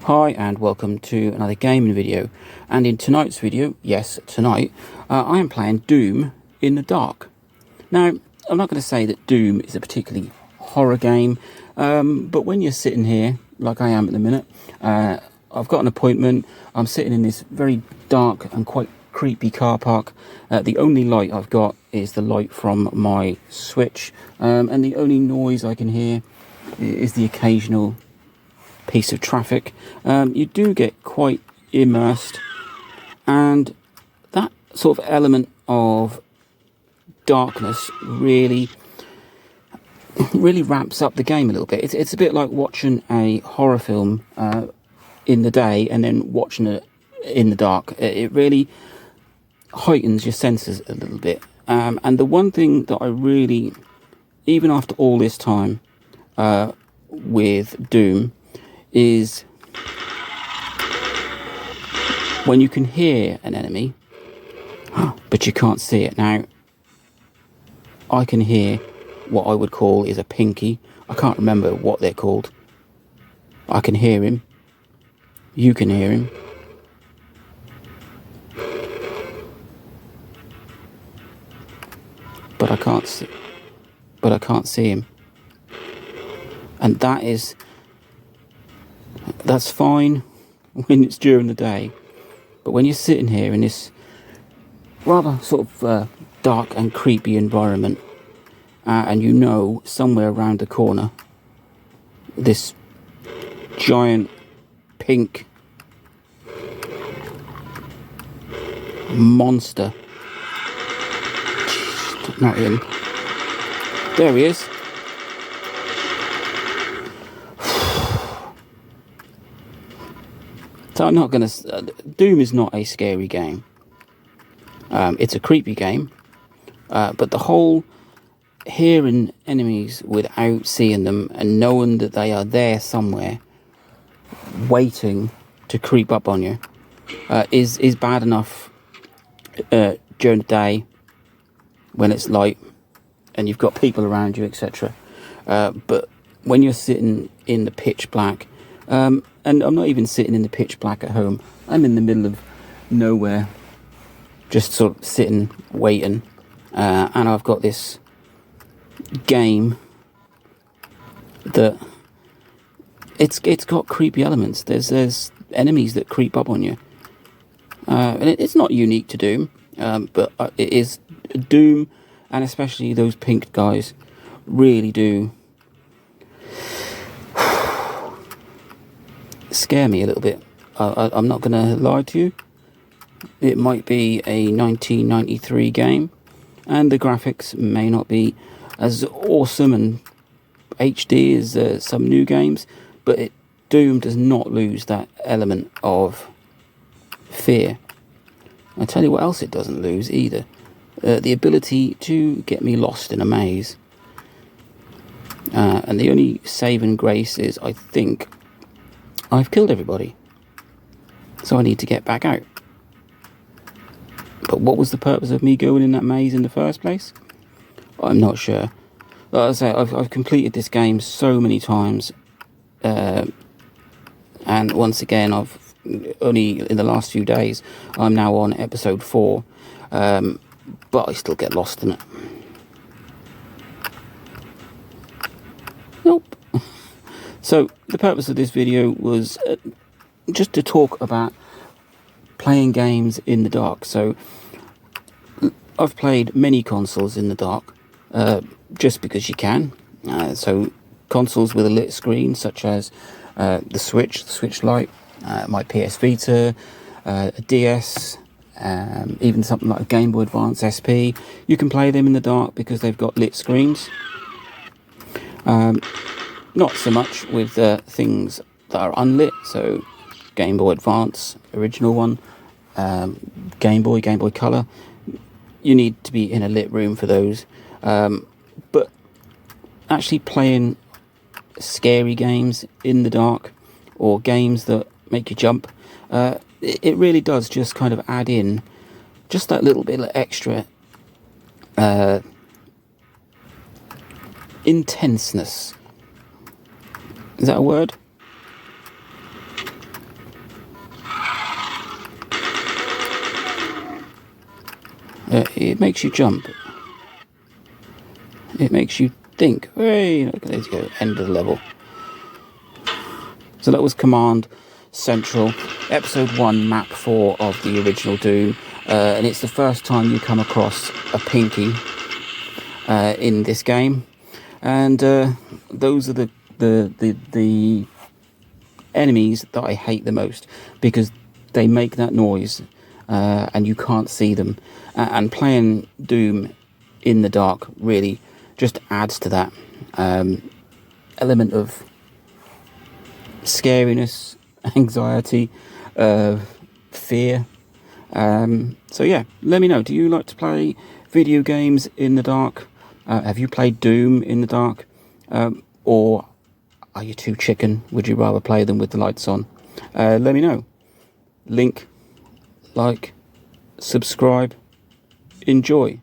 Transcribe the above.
Hi and welcome to another gaming video, and in tonight's video, yes tonight, I am playing Doom in the dark. Now I'm not going to say that Doom is a particularly horror game, but when you're sitting here like I am at the minute, I've got an appointment, I'm sitting in this very dark and quite creepy car park. The only light I've got is the light from my Switch, and the only noise I can hear is the occasional piece of traffic. You do get quite immersed, and that sort of element of darkness really ramps up the game a little bit. It's a bit like watching a horror film in the day and then watching it in the dark. It really heightens your senses a little bit. And the one thing that I really, even after all this time with Doom, is when you can hear an enemy but you can't see it. Now I can hear what I would call is a pinky. I can't remember what they're called. I can hear him, you can hear him, but I can't see him. And that's fine when it's during the day, but when you're sitting here in this rather sort of dark and creepy environment, and you know somewhere around the corner this giant pink monster, not him, there he is. So I'm not going to... Doom is not a scary game. It's a creepy game. But the whole hearing enemies without seeing them and knowing that they are there somewhere waiting to creep up on you is bad enough during the day when it's light and you've got people around you, etc. But when you're sitting in the pitch black... and I'm not even sitting in the pitch black at home. I'm in the middle of nowhere, just sort of sitting, waiting. And I've got this game that it's got creepy elements. There's enemies that creep up on you. And it's not unique to Doom, but it is Doom, and especially those pink guys really do scare me a little bit. I'm not going to lie to you. It might be a 1993 game, and the graphics may not be as awesome and HD as some new games, but Doom does not lose that element of fear. I tell you what else it doesn't lose either. The ability to get me lost in a maze. And the only saving grace is, I think, I've killed everybody, so I need to get back out. But what was the purpose of me going in that maze in the first place? I'm not sure. Like I say, I've completed this game so many times, and once again, I've only in the last few days, I'm now on episode 4, but I still get lost in it. Nope. So the purpose of this video was just to talk about playing games in the dark. So I've played many consoles in the dark, just because you can. So consoles with a lit screen, such as the Switch Lite, my PS Vita, a DS, even something like a Game Boy Advance SP. You can play them in the dark because they've got lit screens. Not so much with things that are unlit, so Game Boy Advance, original one, Game Boy Color. You need to be in a lit room for those. But actually playing scary games in the dark, or games that make you jump, it really does just kind of add in just that little bit of extra intenseness. Is that a word? It makes you jump. It makes you think. Hey, look, there you go, end of the level. So that was Command Central, Episode 1, Map 4 of the original Doom. And it's the first time you come across a Pinky in this game. And those are the enemies that I hate the most, because they make that noise and you can't see them. And playing Doom in the dark really just adds to that element of scariness, anxiety, fear. So yeah, let me know, do you like to play video games in the dark? Have you played Doom in the dark? Or are you too chicken? Would you rather play them with the lights on? Let me know. Link, like, subscribe, enjoy.